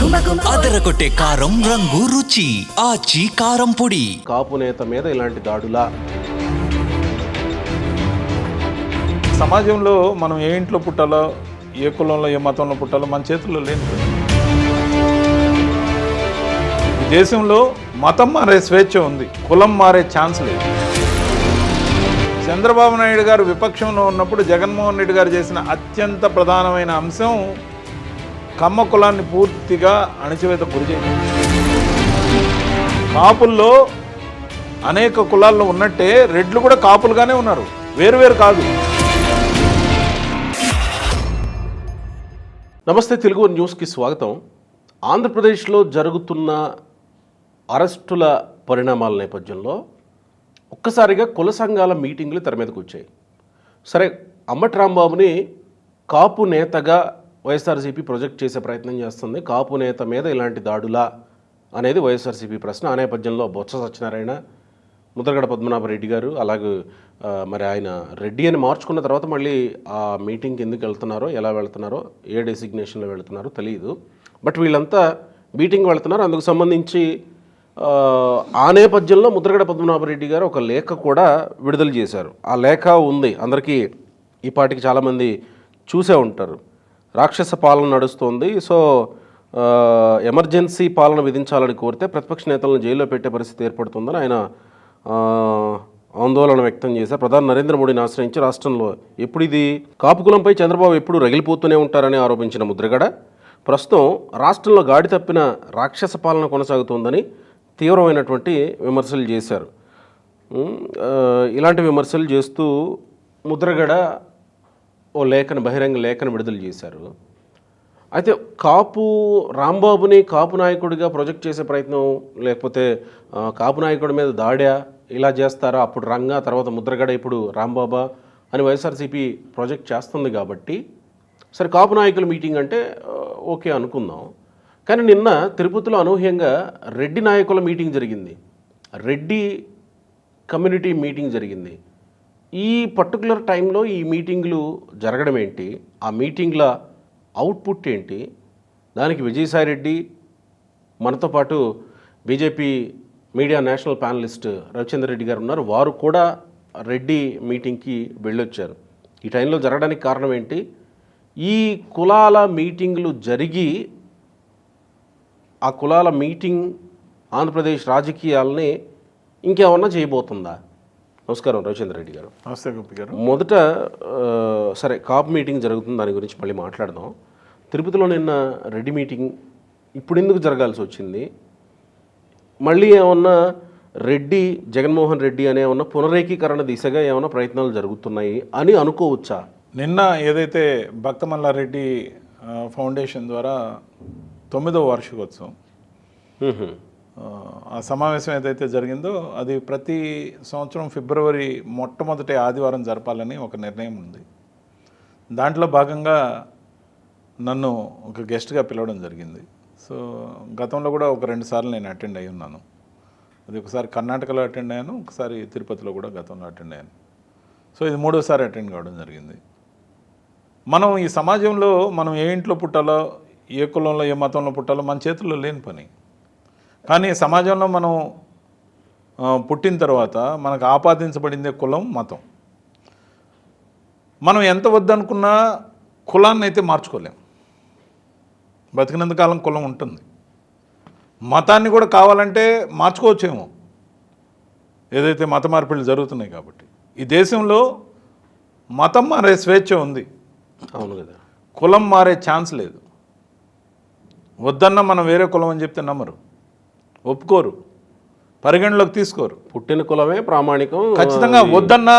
అదరగొట్టే కారం రంగు రుచి ఆచి కారం పొడి. కాపు నేత మీద ఇలాంటి దాడులా? సమాజంలో మనం ఏ ఇంట్లో పుట్టాలో, ఏ కులంలో, ఏ మతంలో పుట్టాలో మన చేతుల్లో లేదు. ఈ దేశంలో మతం మారే స్వేచ్ఛ ఉంది, కులం మారే ఛాన్స్ లేదు. చంద్రబాబు నాయుడు గారు విపక్షంలో ఉన్నప్పుడు జగన్మోహన్ రెడ్డి గారు చేసిన అత్యంత ప్రధానమైన అంశం కమ్మ కులాన్ని పూర్తిగా అణచివేత గురి చేయడం. కాపుల్లో అనేక కులాల్లో ఉన్నట్టే రెడ్లు కూడా కాపులుగానే ఉన్నారు, వేరువేరు కాదు. నమస్తే, తెలుగు న్యూస్కి స్వాగతం. ఆంధ్రప్రదేశ్లో జరుగుతున్న అరెస్టుల పరిణామాల నేపథ్యంలో ఒక్కసారిగా కుల సంఘాల మీటింగ్లు తెర మీదకు వచ్చాయి. సరే, అంబటి రాంబాబుని కాపు నేతగా వైఎస్ఆర్సీపీ ప్రొజెక్ట్ చేసే ప్రయత్నం చేస్తుంది. కాపు నేత మీద ఇలాంటి దాడులా అనేది వైఎస్ఆర్సీపీ ప్రశ్న. ఆ నేపథ్యంలో బొత్స సత్యనారాయణ, ముద్రగడ పద్మనాభరెడ్డి గారు, అలాగే మరి ఆయన రెడ్డి అని మార్చుకున్న తర్వాత మళ్ళీ ఆ మీటింగ్కి ఎందుకు వెళ్తున్నారో, ఎలా వెళ్తున్నారో, ఏ డెసిగ్నేషన్లో వెళ్తున్నారో తెలియదు. బట్ వీళ్ళంతా మీటింగ్ వెళ్తున్నారు. అందుకు సంబంధించి ఆ నేపథ్యంలో ముద్రగడ పద్మనాభరెడ్డి గారు ఒక లేఖ కూడా విడుదల చేశారు. ఆ లేఖ ఉంది, అందరికీ ఈ పాటికి చాలామంది చూసే ఉంటారు. రాక్షస పాలన నడుస్తోంది, సో ఎమర్జెన్సీ పాలన విధించాలని కోరితే ప్రతిపక్ష నేతలను జైల్లో పెట్టే పరిస్థితి ఏర్పడుతుందని ఆయన ఆందోళన వ్యక్తం చేశారు. ప్రధాని నరేంద్ర మోడీని ఆశ్రయించి రాష్ట్రంలో ఎప్పుడు ఇది కాపు కులంపై చంద్రబాబు ఎప్పుడు రగిలిపోతూనే ఉంటారని ఆరోపించిన ముద్రగడ ప్రస్తుతం రాష్ట్రంలో గాడి తప్పిన రాక్షస పాలన కొనసాగుతోందని తీవ్రమైనటువంటి విమర్శలు చేశారు. ఇలాంటి విమర్శలు చేస్తూ ముద్రగడ ఓ లేఖను, బహిరంగ లేఖను విడుదల చేశారు. అయితే కాపు రాంబాబుని కాపు నాయకుడిగా ప్రొజెక్ట్ చేసే ప్రయత్నం, లేకపోతే కాపు నాయకుడి మీద దాడా, ఇలా చేస్తారా, అప్పుడు రంగా, తర్వాత ముద్రగడ, ఇప్పుడు రాంబాబా అని వైఎస్ఆర్సీపీ ప్రొజెక్ట్ చేస్తుంది కాబట్టి సరే కాపు నాయకుల మీటింగ్ అంటే ఓకే అనుకుందాం. కానీ నిన్న తిరుపతిలో అనూహ్యంగా రెడ్డి నాయకుల మీటింగ్ జరిగింది, రెడ్డి కమ్యూనిటీ మీటింగ్ జరిగింది. ఈ పర్టికులర్ టైంలో ఈ మీటింగ్లు జరగడం ఏంటి, ఆ మీటింగ్ల అవుట్పుట్ ఏంటి, దానికి విజయసాయిరెడ్డి, మనతో పాటు BJP media national panellist Ravichandra Reddy గారు ఉన్నారు. వారు కూడా రెడ్డి మీటింగ్కి వెళ్ళొచ్చారు. ఈ టైంలో జరగడానికి కారణం ఏంటి, ఈ కులాల మీటింగ్లు జరిగి ఆ కులాల మీటింగ్ ఆంధ్రప్రదేశ్ రాజకీయాలని ఇంకేమన్నా చేయబోతుందా? నమస్కారం రవిచంద్ర రెడ్డి గారు. నమస్తే గోపి గారు. మొదట సరే కాపు మీటింగ్ జరుగుతుంది, దాని గురించి మళ్ళీ మాట్లాడదాం. తిరుపతిలో నిన్న రెడ్డి మీటింగ్ ఇప్పుడు ఎందుకు జరగాల్సి వచ్చింది? మళ్ళీ ఏమన్నా రెడ్డి, జగన్మోహన్ రెడ్డి అనే ఏమన్నా పునరేకీకరణ దిశగా ఏమన్నా ప్రయత్నాలు జరుగుతున్నాయి అని అనుకోవచ్చా? నిన్న ఏదైతే భక్తమల్లారెడ్డి ఫౌండేషన్ ద్వారా 9వ వార్షికోత్సవం, ఆ సమావేశం ఏదైతే జరిగిందో అది ప్రతి సంవత్సరం ఫిబ్రవరి మొట్టమొదటి ఆదివారం జరపాలని ఒక నిర్ణయం ఉంది. దాంట్లో భాగంగా నన్ను ఒక గెస్ట్గా పిలవడం జరిగింది. సో గతంలో కూడా ఒక 2 సార్లు నేను అటెండ్ అయ్యి ఉన్నాను. అది ఒకసారి కర్ణాటకలో అటెండ్ అయ్యాను, ఒకసారి తిరుపతిలో కూడా గతంలో అటెండ్ అయ్యాను. సో ఇది 3వసారి అటెండ్ కావడం జరిగింది. మనం ఈ సమాజంలో మనం ఏ ఇంట్లో పుట్టాలో, ఏ కులంలో, ఏ మతంలో పుట్టాలో మన చేతుల్లో లేని పని. కానీ సమాజంలో మనం పుట్టిన తర్వాత మనకు ఆపాదించబడిందే కులం, మతం. మనం ఎంత వద్దనుకున్నా కులాన్ని అయితే మార్చుకోలేం. బతికినంతకాలం కులం ఉంటుంది. మతాన్ని కూడా కావాలంటే మార్చుకోవచ్చేమో, ఏదైతే మత మార్పిళ్ళు జరుగుతున్నాయి కాబట్టి. ఈ దేశంలో మతం మారే స్వేచ్ఛ ఉంది, అవును కదా, కులం మారే ఛాన్స్ లేదు. వద్దన్నా మనం వేరే కులం అని చెప్తే నమ్మరు, ఒప్పుకోరు, పరిగణలోకి తీసుకోరు. పుట్టిన కులమే ప్రామాణికం. ఖచ్చితంగా వద్దన్నా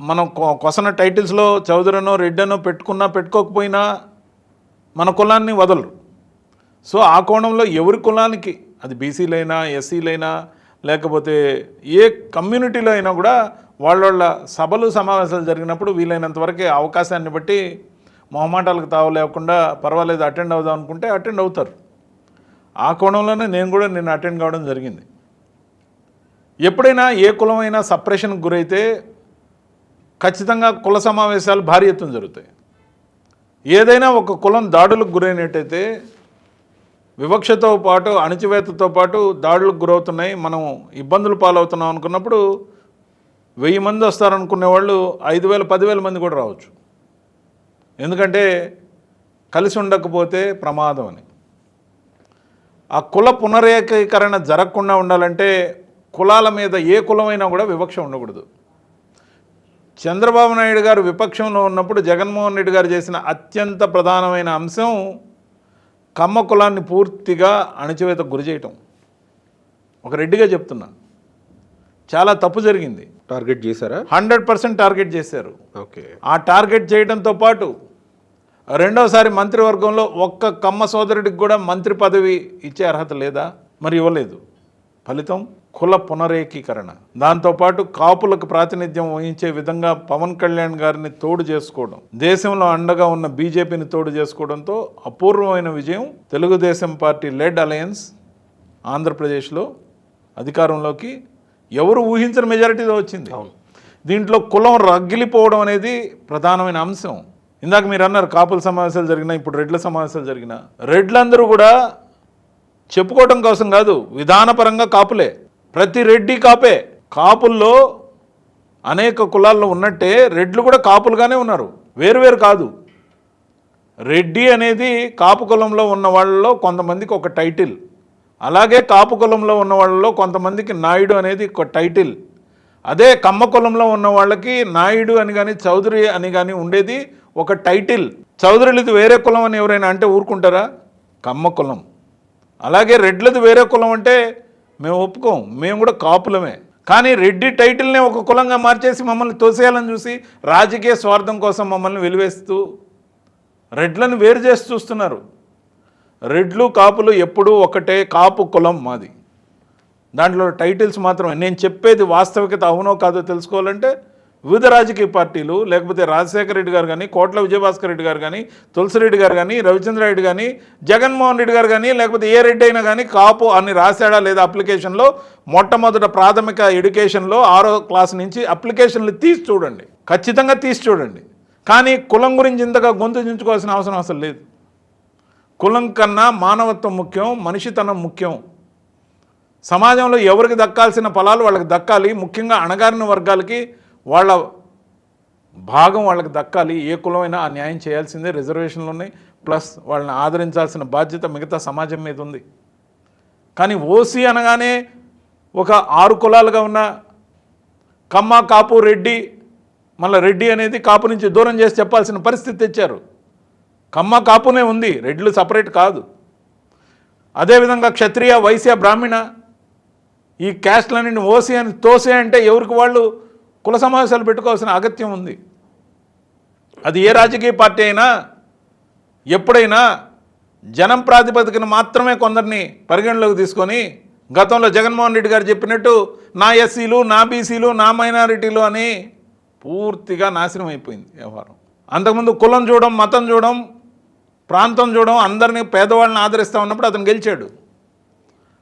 మనం కొసన టైటిల్స్లో చౌదరనో రెడ్డనో పెట్టుకున్నా పెట్టుకోకపోయినా మన కులాన్ని వదలరు. సో ఆ కోణంలో ఎవరి కులానికి, అది బీసీలైనా, ఎస్సీలైనా, లేకపోతే ఏ కమ్యూనిటీలో అయినా కూడా వాళ్ళ సభలు సమావేశాలు జరిగినప్పుడు వీలైనంత వరకే అవకాశాన్ని బట్టి మొహమాటాలకు తావు లేకుండా పర్వాలేదు అటెండ్ అవుదాం అనుకుంటే అటెండ్ అవుతారు. ఆ కోణంలోనే నేను కూడా నిన్న అటెండ్ కావడం జరిగింది. ఎప్పుడైనా ఏ కులమైనా సప్రెషన్కి గురైతే ఖచ్చితంగా కుల సమావేశాలు భారీ ఎత్తున జరుగుతాయి. ఏదైనా ఒక కులం దాడులకు గురైనట్టయితే వివక్షతో పాటు అణచివేతతో పాటు దాడులకు గురవుతున్నాయి, మనం ఇబ్బందులు పాలవుతున్నాం అనుకున్నప్పుడు 1000 మంది వస్తారనుకునే వాళ్ళు 5000 10,000 మంది కూడా రావచ్చు. ఎందుకంటే కలిసి ఉండకపోతే ప్రమాదం అని. ఆ కుల పునరేకీకరణ జరగకుండా ఉండాలంటే కులాల మీద ఏ కులమైనా కూడా వివక్ష ఉండకూడదు. చంద్రబాబు నాయుడు గారు విపక్షంలో ఉన్నప్పుడు జగన్మోహన్ రెడ్డి గారు చేసిన అత్యంత ప్రధానమైన అంశం కమ్మ కులాన్ని పూర్తిగా అణచివేతకు గురి చేయటం. ఒక రెడ్డిగా చెప్తున్నా, చాలా తప్పు జరిగింది. టార్గెట్ చేశారా? 100% టార్గెట్ చేశారు. ఓకే. ఆ టార్గెట్ చేయడంతో పాటు రెండవసారి మంత్రివర్గంలో ఒక్క కమ్మ సోదరుడికి కూడా మంత్రి పదవి ఇచ్చే అర్హత లేదా? మరి ఇవ్వలేదు. ఫలితం కుల పునరేకీకరణ. దాంతోపాటు కాపులకు ప్రాతినిధ్యం వహించే విధంగా పవన్ కళ్యాణ్ గారిని తోడు చేసుకోవడం, దేశంలో అండగా ఉన్న బీజేపీని తోడు చేసుకోవడంతో అపూర్వమైన విజయం తెలుగుదేశం పార్టీ లెడ్ అలయన్స్ ఆంధ్రప్రదేశ్లో అధికారంలోకి ఎవరు ఊహించిన మెజారిటీతో వచ్చింది. దీంట్లో కులం రగిలిపోవడం అనేది ప్రధానమైన అంశం. ఇందాక మీరు అన్నారు కాపుల సమావేశాలు జరిగినా, ఇప్పుడు రెడ్ల సమావేశాలు జరిగినా, రెడ్లందరూ కూడా చెప్పుకోవడం కోసం కాదు, విధానపరంగా కాపులే. ప్రతి రెడ్డి కాపే. కాపుల్లో అనేక కులాల్లో ఉన్నట్టే రెడ్లు కూడా కాపులుగానే ఉన్నారు, వేరువేరు కాదు. రెడ్డి అనేది కాపు కులంలో ఉన్న వాళ్ళలో కొంతమందికి ఒక టైటిల్, అలాగే కాపు కులంలో ఉన్న వాళ్ళలో కొంతమందికి నాయుడు అనేది ఒక టైటిల్. అదే కమ్మ కులంలో ఉన్న వాళ్ళకి నాయుడు అని కానీ చౌదరి అని కానీ ఉండేది ఒక టైటిల్. చౌదరులది వేరే కులం అని ఎవరైనా అంటే ఊరుకుంటారా? కమ్మ కులం. అలాగే రెడ్లది వేరే కులం అంటే మేము ఒప్పుకోం, మేము కూడా కాపులమే. కానీ రెడ్డి టైటిల్నే ఒక కులంగా మార్చేసి మమ్మల్ని తోసేయాలని చూసి రాజకీయ స్వార్థం కోసం మమ్మల్ని వెలివేస్తూ రెడ్లను వేరు చేసి చూస్తున్నారు. రెడ్లు కాపులు ఎప్పుడూ ఒకటే, కాపు కులం మాది. దాంట్లో టైటిల్స్ మాత్రమే. నేను చెప్పేది వాస్తవికత అవునో కాదో తెలుసుకోవాలంటే వివిధ రాజకీయ పార్టీలు, లేకపోతే రాజశేఖర రెడ్డి గారు కానీ, కోట్ల విజయభాస్కర్ రెడ్డి గారు కానీ, తులసిరెడ్డి గారు కానీ, రవిచంద్ర రెడ్డి కానీ, జగన్మోహన్ రెడ్డి గారు కానీ, లేకపోతే ఏ రెడ్డి అయినా కానీ కాపు అని రాశాడా లేదా అప్లికేషన్లో? మొట్టమొదట ప్రాథమిక ఎడ్యుకేషన్లో 6వ క్లాస్ నుంచి అప్లికేషన్లు తీసి చూడండి, ఖచ్చితంగా తీసి చూడండి. కానీ కులం గురించి ఇంతగా గొంతు దించుకోవాల్సిన అవసరం అసలు లేదు. కులం కన్నా మానవత్వం ముఖ్యం, మనిషితనం ముఖ్యం. సమాజంలో ఎవరికి దక్కాల్సిన ఫలాలు వాళ్ళకి దక్కాలి. ముఖ్యంగా అణగారిన వర్గాలకి వాళ్ళ భాగం వాళ్ళకి దక్కాలి. ఏ కులమైనా ఆ న్యాయం చేయాల్సిందే. రిజర్వేషన్లు ఉన్నాయి, ప్లస్ వాళ్ళని ఆదరించాల్సిన బాధ్యత మిగతా సమాజం మీద ఉంది. కానీ ఓసీ అనగానే ఒక 6 కులాలుగా ఉన్న కమ్మ, కాపు, రెడ్డి, మళ్ళీ రెడ్డి అనేది కాపు నుంచి దూరం చేసి చెప్పాల్సిన పరిస్థితి తెచ్చారు. కమ్మ కాపునే ఉంది, రెడ్లు సపరేట్ కాదు. అదేవిధంగా క్షత్రియ, వైశ్య, బ్రాహ్మణ ఈ క్యాస్ట్లన్నింటిని ఓసీ అని తోసే అంటే ఎవరికి వాళ్ళు కుల సమావేశాలు పెట్టుకోవాల్సిన అగత్యం ఉంది. అది ఏ రాజకీయ పార్టీ అయినా ఎప్పుడైనా జనం ప్రాతిపదికన మాత్రమే కొందరిని పరిగణలోకి తీసుకొని, గతంలో జగన్మోహన్ రెడ్డి గారు చెప్పినట్టు నా ఎస్సీలు, నా బీసీలు, నా మైనారిటీలు అని పూర్తిగా నాశనం అయిపోయింది వ్యవహారం. అంతకుముందు కులం చూడడం, మతం చూడడం, ప్రాంతం చూడడం, అందరినీ పేదవాళ్ళని ఆదరిస్తూ ఉన్నప్పుడు అతను గెలిచాడు.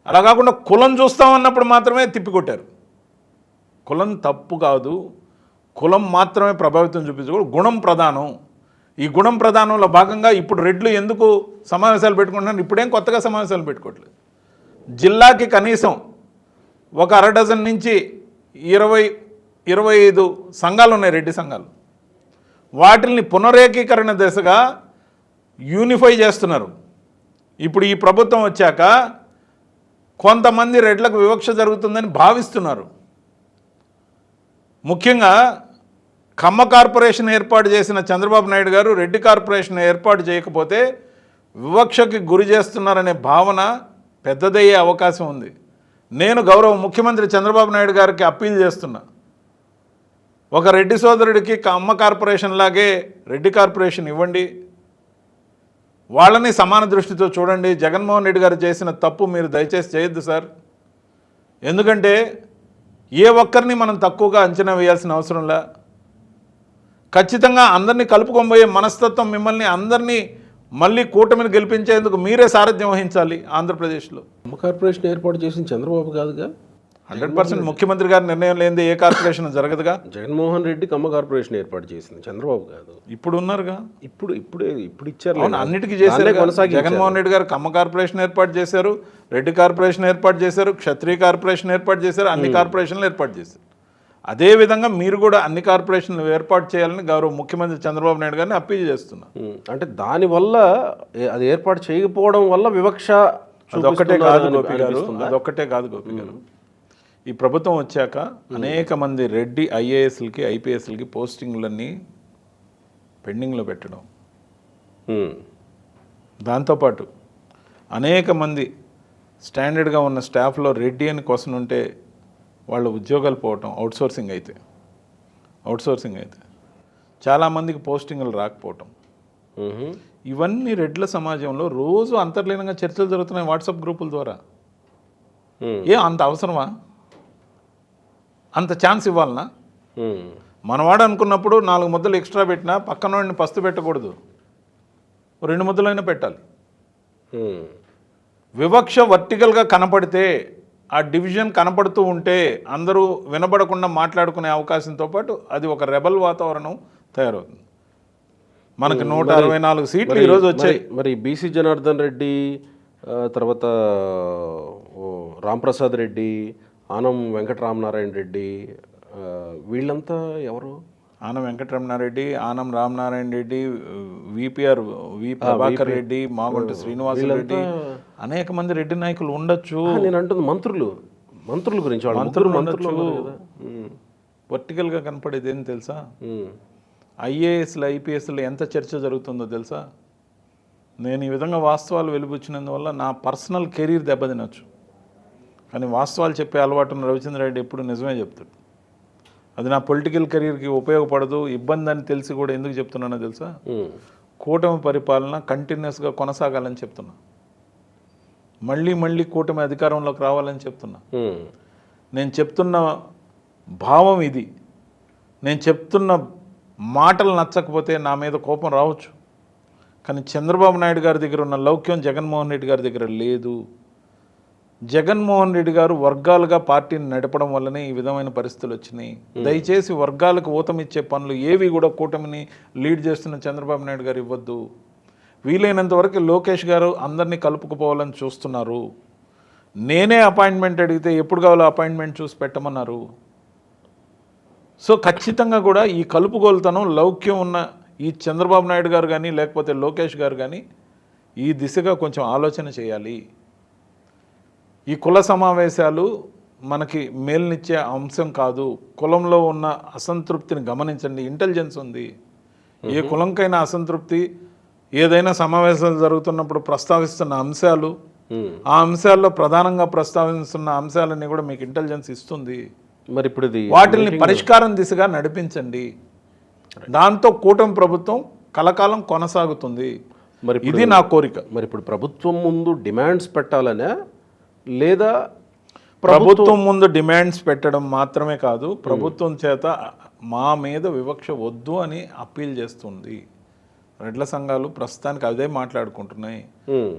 అలా కాకుండా కులం చూస్తామన్నప్పుడు మాత్రమే తిప్పికొట్టారు. కులం తప్పు కాదు, కులం మాత్రమే ప్రభావితం చూపించకూడదు, గుణం ప్రధానం. ఈ గుణం ప్రధానంలో భాగంగా ఇప్పుడు రెడ్లు ఎందుకు సమావేశాలు పెట్టుకుంటున్నారు? ఇప్పుడేం కొత్తగా సమావేశాలు పెట్టుకోవట్లేదు. జిల్లాకి కనీసం ఒక 1/2 డజన్ నుంచి 20-25 సంఘాలు ఉన్నాయి, రెడ్డి సంఘాలు. వాటిని పునరేకీకరణ దిశగా యూనిఫై చేస్తున్నారు. ఇప్పుడు ఈ ప్రభుత్వం వచ్చాక కొంతమంది రెడ్లకు వివక్ష జరుగుతుందని భావిస్తున్నారు. ముఖ్యంగా కమ్మ కార్పొరేషన్ ఏర్పాటు చేసిన చంద్రబాబు నాయుడు గారు రెడ్డి కార్పొరేషన్ ఏర్పాటు చేయకపోతే వివక్షకి గురి చేస్తున్నారనే భావన పెద్దదయ్యే అవకాశం ఉంది. నేను గౌరవ ముఖ్యమంత్రి చంద్రబాబు నాయుడు గారికి అప్పీల్ చేస్తున్నా, ఒక రెడ్డి సోదరుడికి కమ్మ కార్పొరేషన్ లాగే రెడ్డి కార్పొరేషన్ ఇవ్వండి, వాళ్ళని సమాన దృష్టితో చూడండి. జగన్మోహన్ రెడ్డి గారు చేసిన తప్పు మీరు దయచేసి చేయొద్దు సార్. ఎందుకంటే ఏ ఒక్కరిని మనం తక్కువగా అంచనా వేయాల్సిన అవసరంలా, ఖచ్చితంగా అందరినీ కలుపుకొనిపోయే మనస్తత్వం మిమ్మల్ని అందరినీ మళ్ళీ కూటమిని గెలిపించేందుకు మీరే సారథ్యం వహించాలి. ఆంధ్రప్రదేశ్లో కార్పొరేషన్ ఏర్పాటు చేసిన చంద్రబాబు కాదుగా. 100% ముఖ్యమంత్రి గారి నిర్ణయం లేనిదే ఏ కార్పొరేషన్ జరగదుగా. జగన్మోహన్ రెడ్డి కమ్మ కార్పొరేషన్ ఏర్పాటు చేసింది, చంద్రబాబు కాదు. ఇప్పుడు ఉన్నారుగా, ఇప్పుడు ఇచ్చారు. అవును, అన్నిటికీ చేశారు. జగన్మోహన్ రెడ్డి గారు కమ్మ కార్పొరేషన్ ఏర్పాటు చేశారు, రెడ్డి కార్పొరేషన్ ఏర్పాటు చేశారు, క్షత్రియ కార్పొరేషన్ ఏర్పాటు చేశారు, అన్ని కార్పొరేషన్లు ఏర్పాటు చేశారు. అదేవిధంగా మీరు కూడా అన్ని కార్పొరేషన్లు ఏర్పాటు చేయాలని గౌరవ ముఖ్యమంత్రి చంద్రబాబు నాయుడు గారిని అప్పీల్ చేస్తున్నారు. అంటే దానివల్ల అది ఏర్పాటు చేయకపోవడం వల్ల వివక్ష అదొక్కటే కాదు గోపి గారు, అదొక్కటే కాదు గోపి గారు. ఈ ప్రభుత్వం వచ్చాక అనేక మంది రెడ్డి ఐఏఎస్లకి ఐపీఎస్లకి పోస్టింగ్లన్నీ పెండింగ్లో పెట్టడం, దాంతోపాటు అనేక మంది స్టాండర్డ్గా ఉన్న స్టాఫ్లో రెడ్డి అని క్వశ్చన్ ఉంటే వాళ్ళ ఉద్యోగాలు పోవటం, అవుట్సోర్సింగ్ అయితే చాలామందికి పోస్టింగ్లు రాకపోవటం, ఇవన్నీ రెడ్ల సమాజంలో రోజు అంతర్లీనంగా చర్చలు జరుగుతున్నాయి వాట్సాప్ గ్రూపుల ద్వారా. అంత అవసరమా? అంత ఛాన్స్ ఇవ్వాలనా? మనవాడు అనుకున్నప్పుడు 4 ముద్దలు ఎక్స్ట్రా పెట్టినా పక్కన వాడిని పస్తు పెట్టకూడదు, 2 ముద్దలైనా పెట్టాలి. వివక్ష వర్టికల్గా కనపడితే, ఆ డివిజన్ కనపడుతూ ఉంటే అందరూ వినబడకుండా మాట్లాడుకునే అవకాశంతో పాటు అది ఒక రెబల్ వాతావరణం తయారవుతుంది. మనకు 164 సీట్లు ఈరోజు వచ్చాయి. మరి బీసీ జనార్దన్ రెడ్డి, తర్వాత రాంప్రసాద్ రెడ్డి, ఆనం వెంకటరామనారాయణ రెడ్డి, వీళ్ళంతా ఎవరు? ఆనం వెంకటరమణారెడ్డి, ఆనం రామనారాయణ రెడ్డి, విపిఆర్ వి ప్రభాకర్ రెడ్డి, మాగుంట శ్రీనివాసరెడ్డి, అనేక మంది రెడ్డి నాయకులు ఉండొచ్చు. నేను అంటుంది మంత్రుల గురించి. మంత్రులు వర్టికల్గా కనపడేది ఏం తెలుసా? ఐఏఎస్లు ఐపీఎస్లు ఎంత చర్చ జరుగుతుందో తెలుసా? నేను ఈ విధంగా వాస్తవాలు వెలుబుచ్చినందువల్ల నా పర్సనల్ కెరీర్ దెబ్బతినొచ్చు, కానీ వాస్తవాలు చెప్పే అలవాటు ఉన్న రవిచంద్ర రెడ్డి ఎప్పుడు నిజమే చెప్తాడు. అది నా పొలిటికల్ కెరీర్కి ఉపయోగపడదు, ఇబ్బంది అని తెలిసి కూడా ఎందుకు చెప్తున్నానో తెలుసా? కూటమి పరిపాలన కంటిన్యూస్గా కొనసాగాలని చెప్తున్నా, మళ్ళీ కూటమి అధికారంలోకి రావాలని చెప్తున్నా. నేను చెప్తున్న భావం ఇది. నేను చెప్తున్న మాటలు నచ్చకపోతే నా మీద కోపం రావచ్చు, కానీ చంద్రబాబు నాయుడు గారి దగ్గర ఉన్న లౌక్యం జగన్మోహన్ రెడ్డి గారి దగ్గర లేదు. జగన్మోహన్ రెడ్డి గారు వర్గాలుగా పార్టీని నడపడం వల్లనే ఈ విధమైన పరిస్థితులు వచ్చినాయి. దయచేసి వర్గాలకు ఊతమిచ్చే పనులు ఏవి కూడా కూటమిని లీడ్ చేస్తున్న చంద్రబాబు నాయుడు గారు ఇవ్వద్దు. వీలైనంత వరకు లోకేష్ గారు అందరినీ కలుపుకుపోవాలని చూస్తున్నారు. నేనే అపాయింట్మెంట్ అడిగితే ఎప్పుడు కావాలో అపాయింట్మెంట్ చూసి పెట్టమన్నారు. సో ఖచ్చితంగా కూడా ఈ కలుపుగోలుతనం, లౌక్యం ఉన్న ఈ చంద్రబాబు నాయుడు గారు కానీ లేకపోతే లోకేష్ గారు కానీ ఈ దిశగా కొంచెం ఆలోచన చేయాలి. ఈ కుల సమావేశాలు మనకి మేలునిచ్చే అంశం కాదు. కులంలో ఉన్న అసంతృప్తిని గమనించండి. ఇంటెలిజెన్స్ ఉంది. ఏ కులంకైనా అసంతృప్తి ఏదైనా సమావేశాలు జరుగుతున్నప్పుడు ప్రస్తావిస్తున్న అంశాలు, ఆ అంశాల్లో ప్రధానంగా ప్రస్తావిస్తున్న అంశాలన్నీ కూడా మీకు ఇంటెలిజెన్స్ ఇస్తుంది. మరి ఇప్పుడు వాటిని పరిష్కారం దిశగా నడిపించండి. దాంతో కూటమి ప్రభుత్వం కలకాలం కొనసాగుతుంది. మరి ఇది నా కోరిక. మరి ఇప్పుడు ప్రభుత్వం ముందు డిమాండ్స్ పెట్టాలనే, లేదా ప్రభుత్వం ముందు డిమాండ్స్ పెట్టడం మాత్రమే కాదు, ప్రభుత్వం చేత మా మీద వివక్ష వద్దు అని అప్పీల్ చేస్తుంది. రెడ్ల సంఘాలు ప్రస్తుతానికి అదే మాట్లాడుకుంటున్నాయి.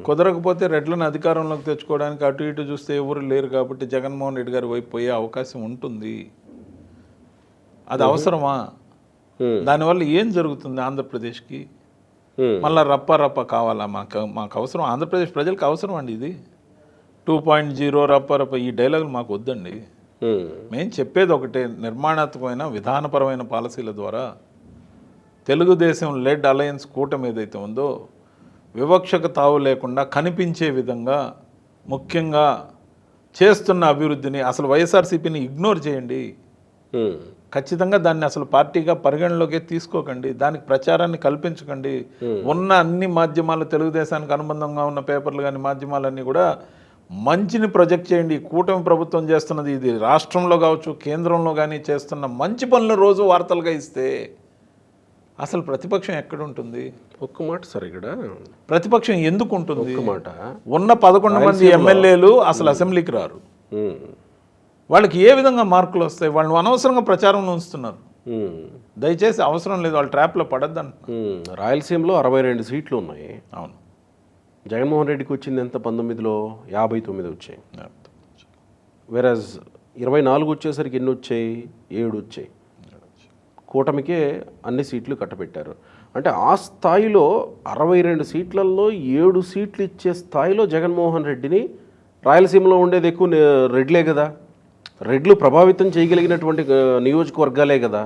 కుదరకపోతే రెడ్లను అధికారంలోకి తెచ్చుకోవడానికి అటు ఇటు చూస్తే ఎవరు లేరు కాబట్టి జగన్మోహన్ రెడ్డి గారి వైపు పోయే అవకాశం ఉంటుంది. అది అవసరమా? దానివల్ల ఏం జరుగుతుంది ఆంధ్రప్రదేశ్కి? మళ్ళీ రప్ప కావాలా? మాకు అవసరం, ఆంధ్రప్రదేశ్ ప్రజలకు అవసరం అండి ఇది. 2.0 రప్ప ఈ డైలాగులు మాకు వద్దండి. మేము చెప్పేది ఒకటే, నిర్మాణాత్మకమైన విధానపరమైన పాలసీల ద్వారా తెలుగుదేశం లెడ్ అలయన్స్ కూటమి ఏదైతే ఉందో వివక్షకు తావు లేకుండా కనిపించే విధంగా ముఖ్యంగా చేస్తున్న అభివృద్ధిని, అసలు వైఎస్ఆర్సీపీని ఇగ్నోర్ చేయండి. ఖచ్చితంగా దాన్ని అసలు పార్టీగా పరిగణలోకి తీసుకోకండి. దానికి ప్రచారాన్ని కల్పించకండి. ఉన్న అన్ని మాధ్యమాలు, తెలుగుదేశానికి అనుబంధంగా ఉన్న పేపర్లు కానీ మాధ్యమాలన్నీ కూడా మంచిని ప్రొజెక్ట్ చేయండి. కూటమి ప్రభుత్వం చేస్తున్నది ఇది రాష్ట్రంలో కావచ్చు కేంద్రంలో కానీ చేస్తున్న మంచి పనులు రోజు వార్తలుగా ఇస్తే అసలు ప్రతిపక్షం ఎక్కడుంటుంది? ఒక్క మాట సార్, ఇక్కడ ప్రతిపక్షం ఎందుకు ఉంటుంది? ఒక్క మాట, ఉన్న 11 మంది ఎమ్మెల్యేలు అసలు అసెంబ్లీకి రారు. వాళ్ళకి ఏ విధంగా మార్కులు వస్తాయి? వాళ్ళు అనవసరంగా ప్రచారంలో ఉంచుతున్నారు. దయచేసి అవసరం లేదు, వాళ్ళు ట్రాప్లో పడద్దంట. రాయలసీమలో 62 సీట్లు ఉన్నాయి. అవును. జగన్మోహన్ రెడ్డికి వచ్చింది ఎంత? 19లో 59 వచ్చాయి. వెరాజ్ 24 వచ్చేసరికి ఎన్ని వచ్చాయి? 7 వచ్చాయి. కూటమికే అన్ని సీట్లు కట్టబెట్టారు. అంటే ఆ స్థాయిలో 62 సీట్లలో 7 సీట్లు ఇచ్చే స్థాయిలో జగన్మోహన్ రెడ్డిని, రాయలసీమలో ఉండేది ఎక్కువ రెడ్లే కదా, రెడ్లు ప్రభావితం చేయగలిగినటువంటి నియోజకవర్గాలే కదా,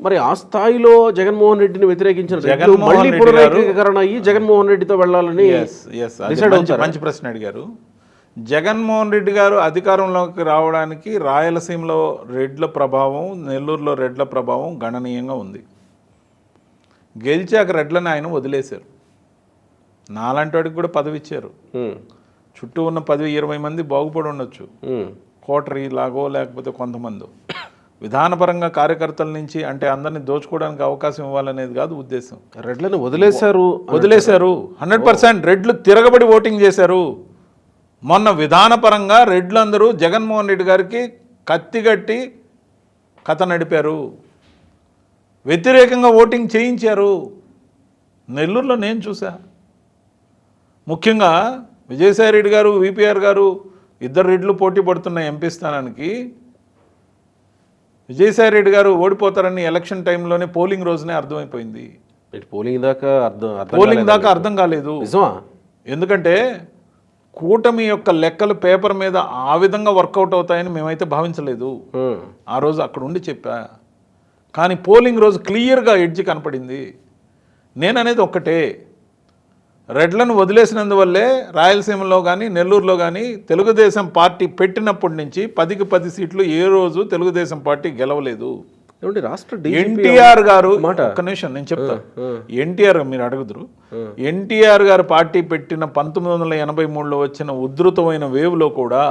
మరి ఆ స్థాయిలో జగన్మోహన్ రెడ్డిని వ్యతిరేకించిన రెడ్లు మళ్ళీ పునరేకీకరణ అయ్యి జగన్మోహన్ రెడ్డితో వెళ్ళాలని డిసైడ్ అవుతారు. మంచి ప్రశ్న అడిగారు. జగన్మోహన్ రెడ్డి గారు అధికారంలోకి రావడానికి రాయలసీమలో రెడ్ల ప్రభావం, నెల్లూరులో రెడ్ల ప్రభావం గణనీయంగా ఉంది. గెలిచాక రెడ్లను ఆయన వదిలేశారు. నాలాంటి వాడికి కూడా పదవి ఇచ్చారు. చుట్టూ ఉన్న 10-20 మంది బాగుపడి ఉండొచ్చు, కోటరీ లాగో లేకపోతే కొంతమంది. విధానపరంగా కార్యకర్తల నుంచి అంటే అందరినీ దోచుకోవడానికి అవకాశం ఇవ్వాలనేది కాదు ఉద్దేశం. రెడ్లను వదిలేశారు 100%. రెడ్లు తిరగబడి ఓటింగ్ చేశారు. మొన్న విధానపరంగా రెడ్లు అందరూ జగన్మోహన్ రెడ్డి గారికి కత్తిగట్టి కథ నడిపారు, వ్యతిరేకంగా ఓటింగ్ చేయించారు. నెల్లూరులో నేను చూసా. ముఖ్యంగా విజయసాయి రెడ్డి గారు, విపిఆర్ గారు ఇద్దరు రెడ్లు పోటీ పడుతున్న ఎంపీ స్థానానికి విజయసాయి రెడ్డి గారు ఓడిపోతారని ఎలక్షన్ టైంలోనే పోలింగ్ రోజునే అర్థమైపోయింది. పోలింగ్ దాకా అర్థం కాలేదు. ఎందుకంటే కూటమి యొక్క లెక్కలు పేపర్ మీద ఆ విధంగా వర్కౌట్ అవుతాయని మేమైతే భావించలేదు. ఆ రోజు అక్కడ ఉండి చెప్పా. కానీ పోలింగ్ రోజు క్లియర్గా ఎడ్జ్ కనపడింది. నేననేది ఒక్కటే, రెడ్లను వదిలేసినందువల్లే రాయలసీమలో కానీ నెల్లూరులో కానీ తెలుగుదేశం పార్టీ పెట్టినప్పటి నుంచి 10కి 10 సీట్లు ఏ రోజు తెలుగుదేశం పార్టీ గెలవలేదు. రాష్ట్ర ఎన్టీఆర్ గారు, ఒక్క నిమిషం నేను చెప్తా, ఎన్టీఆర్ మీరు అడుగుదురు, ఎన్టీఆర్ గారు పార్టీ పెట్టిన 1983లో వచ్చిన ఉధృతమైన వేవ్లో కూడా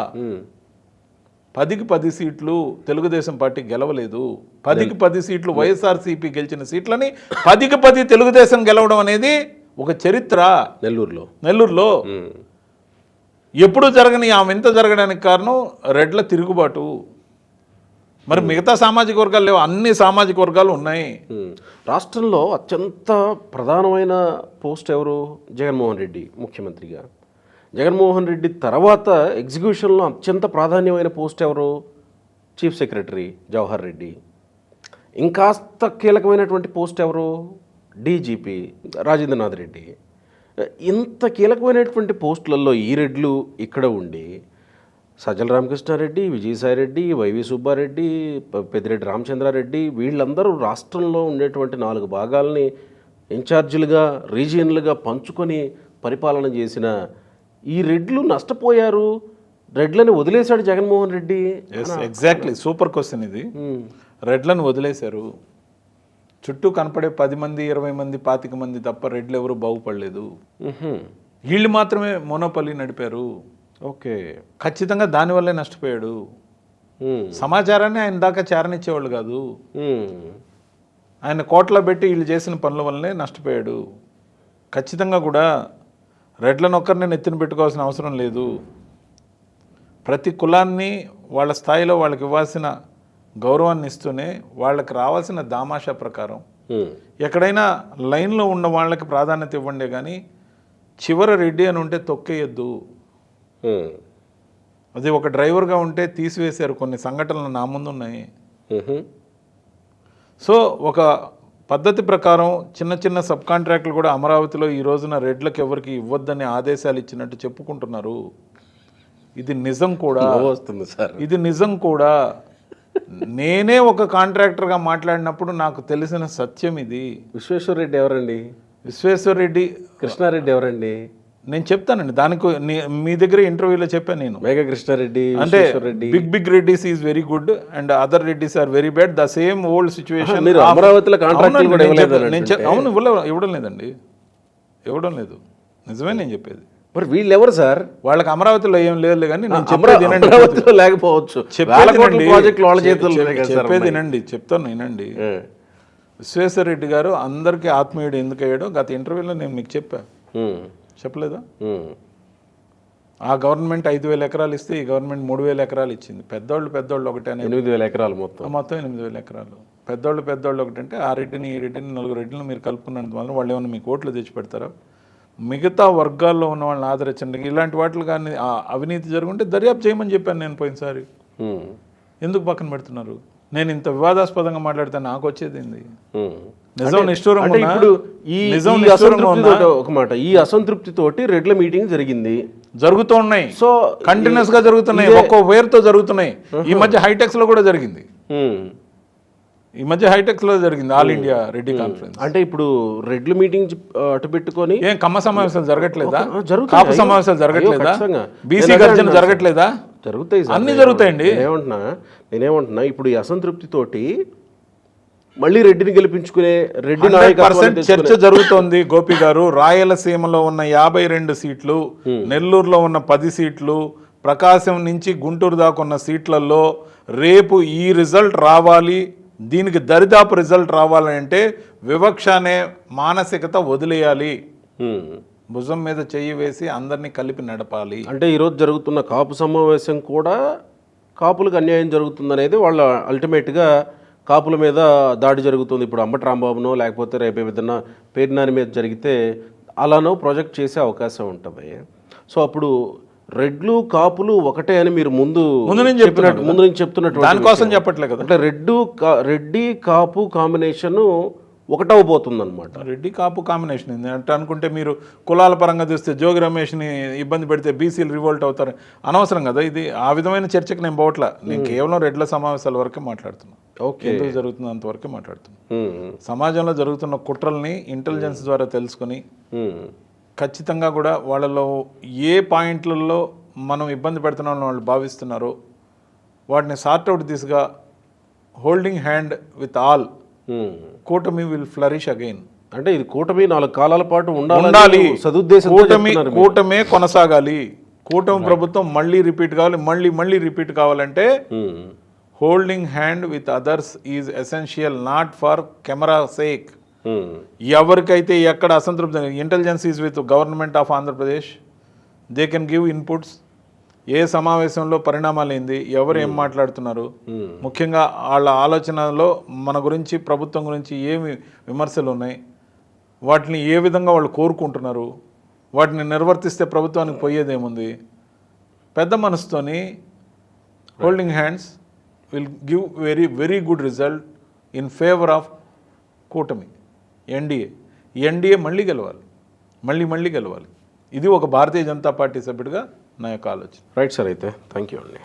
10కి 10 సీట్లు తెలుగుదేశం పార్టీ గెలవలేదు. 10కి 10 సీట్లు వైఎస్ఆర్సీపీ గెలిచిన సీట్లని 10కి 10 తెలుగుదేశం గెలవడం అనేది ఒక చరిత్ర. నెల్లూరులో ఎప్పుడు జరగని ఆ వింత జరగడానికి కారణం రెడ్ల తిరుగుబాటు. మరి మిగతా సామాజిక వర్గాలు లేవు, అన్ని సామాజిక వర్గాలు ఉన్నాయి. రాష్ట్రంలో అత్యంత ప్రధానమైన పోస్ట్ ఎవరు? జగన్మోహన్ రెడ్డి ముఖ్యమంత్రిగా. జగన్మోహన్ రెడ్డి తర్వాత ఎగ్జిక్యూషన్లో అత్యంత ప్రాధాన్యమైన పోస్ట్ ఎవరు? Chief secretary Jawahar Reddy. ఇంకాస్త కీలకమైనటువంటి పోస్ట్ ఎవరు? డీజీపీ రాజేంద్రనాథ్ రెడ్డి. ఇంత కీలకమైనటువంటి పోస్టులలో ఈ రెడ్లు ఇక్కడ ఉండి సజ్జల రామకృష్ణారెడ్డి, విజయసాయిరెడ్డి, వైవి సుబ్బారెడ్డి, పెద్దిరెడ్డి రామచంద్రారెడ్డి వీళ్ళందరూ రాష్ట్రంలో ఉండేటువంటి 4 భాగాల్ని ఇన్ఛార్జీలుగా, రీజియన్లుగా పంచుకొని పరిపాలన చేసిన ఈ రెడ్లు నష్టపోయారు. రెడ్లని వదిలేశాడు Jaganmohan Reddy. Exactly, super question ఇది. రెడ్లను వదిలేశారు. చుట్టూ కనపడే 10 మంది, 20 మంది, 25 మంది తప్ప రెడ్లు ఎవరు బాగుపడలేదు. వీళ్ళు మాత్రమే మోనోపల్లి నడిపారు. ఓకే, ఖచ్చితంగా దానివల్లే నష్టపోయాడు. సమాచారాన్ని ఆయన దాకా చేరనిచ్చేవాళ్ళు కాదు. ఆయన కోట్లో పెట్టి వీళ్ళు చేసిన పనుల వల్లనే నష్టపోయాడు. ఖచ్చితంగా కూడా రెడ్లను ఒక్కరిని నెత్తిన పెట్టుకోవాల్సిన అవసరం లేదు. ప్రతి కులాన్ని వాళ్ళ స్థాయిలో వాళ్ళకి ఇవ్వాల్సిన గౌరవాన్ని ఇస్తూనే వాళ్ళకి రావాల్సిన దామాషా ప్రకారం ఎక్కడైనా లైన్లో ఉన్న వాళ్ళకి ప్రాధాన్యత ఇవ్వండి, కానీ చివర రెడ్డి అని ఉంటే తొక్కేయద్దు. అది ఒక డ్రైవర్గా ఉంటే తీసివేశారు. కొన్ని సంఘటనలు నా ముందు ఉన్నాయి. సో ఒక పద్ధతి ప్రకారం చిన్న చిన్న సబ్ కాంట్రాక్టులు కూడా అమరావతిలో ఈ రోజున రెడ్లకు ఎవరికి ఇవ్వద్దని ఆదేశాలు ఇచ్చినట్టు చెప్పుకుంటున్నారు. ఇది నిజం కూడా వస్తుంది సార్. ఇది నిజం కూడా. నేనే ఒక కాంట్రాక్టర్గా మాట్లాడినప్పుడు నాకు తెలిసిన సత్యం ఇది. విశ్వేశ్వరరెడ్డి ఎవరండి? విశ్వేశ్వరరెడ్డి, కృష్ణారెడ్డి ఎవరండి? నేను చెప్తానండి. దానికి మీ దగ్గర ఇంటర్వ్యూలో చెప్పాను నేను. మేఘా కృష్ణారెడ్డి అంటే big Reddy's is very good and other Reddy's are very bad. The same old situation. అమరావతిలో కాంట్రాక్టులు కూడా అవును, ఇవ్వడం లేదండి, ఇవ్వడం లేదు. నిజమే నేను చెప్పేది. మరి వీళ్ళు ఎవరు సార్? వాళ్ళకి అమరావతిలో ఏం లేదు కానీ అమరావతిలో లేకపోవచ్చు. చెప్పేది వినండి, చెప్తాను వినండి. విశ్వేశ్వరరెడ్డి గారు అందరికీ ఆత్మీయుడు ఎందుకు అయ్యాడో గత ఇంటర్వ్యూలో నేను మీకు చెప్పలేదా? ఆ గవర్నమెంట్ 5,000 ఎకరాలు ఇస్తే ఈ గవర్నమెంట్ 3,000 ఎకరాలు ఇచ్చింది. పెద్దోళ్ళు ఒకటే 8,000 ఎకరాలు మొత్తం 8,000 ఎకరాలు. పెద్దోళ్ళు ఒకటంటే ఆ రెడ్డిని ఈ రెడ్డిని 4 రెడ్డిని మీరు కలుపుకున్నంత వల్ల వాళ్ళు ఏమైనా మీకు ఓట్లు తెచ్చి పెడతారా? మిగతా వర్గాల్లో ఉన్న వాళ్ళని ఆదరించండి. ఇలాంటి వాటిలు కానీ అవినీతి జరుగుంటే దర్యాప్తు చేయమని చెప్పాను నేను పోయినసారి. ఎందుకు పక్కన పెడుతున్నారు? నేను ఇంత వివాదాస్పదంగా మాట్లాడితే నాకు వచ్చేది ఏంది? నిజం అంటే నిష్ఠూరంగా ఉన్నా- ఇప్పుడు ఈ నిజం ఈ నిష్ఠూరంగా ఉన్నా- అసంతృప్తితోటి ఒక మాట, ఈ అసంతృప్తితోటి రెడ్ల మీటింగ్ జరిగింది. జరుగుతూ ఉన్నాయి, సో కంటిన్యూస్ గా జరుగుతున్నాయి, ఒక్కో వేరుతో జరుగుతున్నాయి. ఈ మధ్య హైటెక్స్ లో కూడా జరిగింది, ఈ మధ్య హైటెక్స్ లో జరిగింది ఆల్ ఇండియా రెడ్డి కాన్ఫరెన్స్. అంటే ఇప్పుడు రెడ్ల మీటింగ్ అటు పెట్టుకొని ఏం కమ్మ సమావేశాలు జరగట్లేదా? జరుగుతాయి. కాపు సమావేశాలు జరగట్లేదా? ఖచ్చితంగా. బీసీ నేను గర్జన అదే జరగట్లేదా? జరుగుతాయి సార్. అన్ని జరుగుతాయండి. నేనేమంటున్నా ఇప్పుడు ఈ అసంతృప్తితోటి మళ్ళీ రెడ్డిని గెలిపించుకునే రెడ్డి 100% నాయకత్వాన్ని చర్చ జరుగుతోంది గోపి గారు. రాయలసీమలో ఉన్న 52 సీట్లు, నెల్లూరులో ఉన్న 10 సీట్లు, ప్రకాశం నుంచి గుంటూరు దాకా ఉన్న సీట్లలో రేపు ఈ రిజల్ట్ రావాలి, దీనికి దరిదాపు రిజల్ట్ రావాలి అంటే వివక్ష అనే మానసికత వదిలేయాలి, భుజం మీద చెయ్యి వేసి అందరినీ కలిపి నడపాలి. అంటే ఈరోజు జరుగుతున్న కాపు సమావేశం కూడా కాపులకు అన్యాయం జరుగుతుందనేది వాళ్ళ అల్టిమేట్గా కాపుల మీద దాడి జరుగుతుంది. ఇప్పుడు అంబటి రాంబాబునో లేకపోతే రేపు ఏదైనా పేర్నాని మీద జరిగితే అలానో ప్రొజెక్ట్ చేసే అవకాశం ఉంటుంది. సో అప్పుడు రెడ్లు కాపులు ఒకటే అని మీరు ముందు నుంచి చెప్తున్నట్టు దానికోసం చెప్పట్లే కదా. అంటే రెడ్డి కాపు కాంబినేషన్ ఒకటవబోతుంది అనమాట. రెడ్డి కాపు కాంబినేషన్ ఉంది అంటే అనుకుంటే మీరు కులాల పరంగా చూస్తే జోగి రమేష్ని ఇబ్బంది పెడితే బీసీలు రివోల్ట్ అవుతారు, అనవసరం కదా ఇది. ఆ విధమైన చర్చకు నేను పోవట్లా, నేను కేవలం రెడ్ల సమావేశాల వరకే మాట్లాడుతున్నాను. ఎందుకు జరుగుతుంది అంతవరకే మాట్లాడుతున్నాను. సమాజంలో జరుగుతున్న కుట్రల్ని ఇంటెలిజెన్స్ ద్వారా తెలుసుకొని ఖచ్చితంగా కూడా వాళ్ళలో ఏ పాయింట్లలో మనం ఇబ్బంది పెడుతున్నామని వాళ్ళు భావిస్తున్నారో వాటిని సార్ట్అవుట్ దిశగా హోల్డింగ్ హ్యాండ్ విత్ ఆల్ కూటమి విల్ ఫ్లరిష్ అగైన్. అంటే ఇది కూటమి 4 కాలాల పాటు ఉండాలి, సదుద్దేశంతో కూటమే కొనసాగాలి. కూటమి ప్రభుత్వం మళ్ళీ రిపీట్ కావాలి, మళ్ళీ రిపీట్ కావాలంటే holding hand with others is essential, not for camera sake. ఎవరికైతే ఎక్కడ అసంతృప్తి, intelligence is with government of Andhra Pradesh, they can give inputs. ఏ సమావేశంలో పరిణామాలు ఏంది, ఎవరు ఏం మాట్లాడుతున్నారు, ముఖ్యంగా వాళ్ళ ఆలోచనలో మన గురించి ప్రభుత్వం గురించి ఏమి విమర్శలు ఉన్నాయి, వాటిని ఏ విధంగా వాళ్ళు కోరుకుంటున్నారు, వాటిని నిర్వర్తిస్తే ప్రభుత్వానికి పోయేదేముంది. పెద్ద మనసుతోని holding hands will give very good result in favour of కూటమి ఎన్డీఏ మళ్ళీ గెలవాలి, మళ్ళీ గెలవాలి. ఇది ఒక భారతీయ జనతా పార్టీ సభ్యుడిగా నా యొక్క ఆలోచన. రైట్ సార్, అయితే థ్యాంక్ యూ అండి.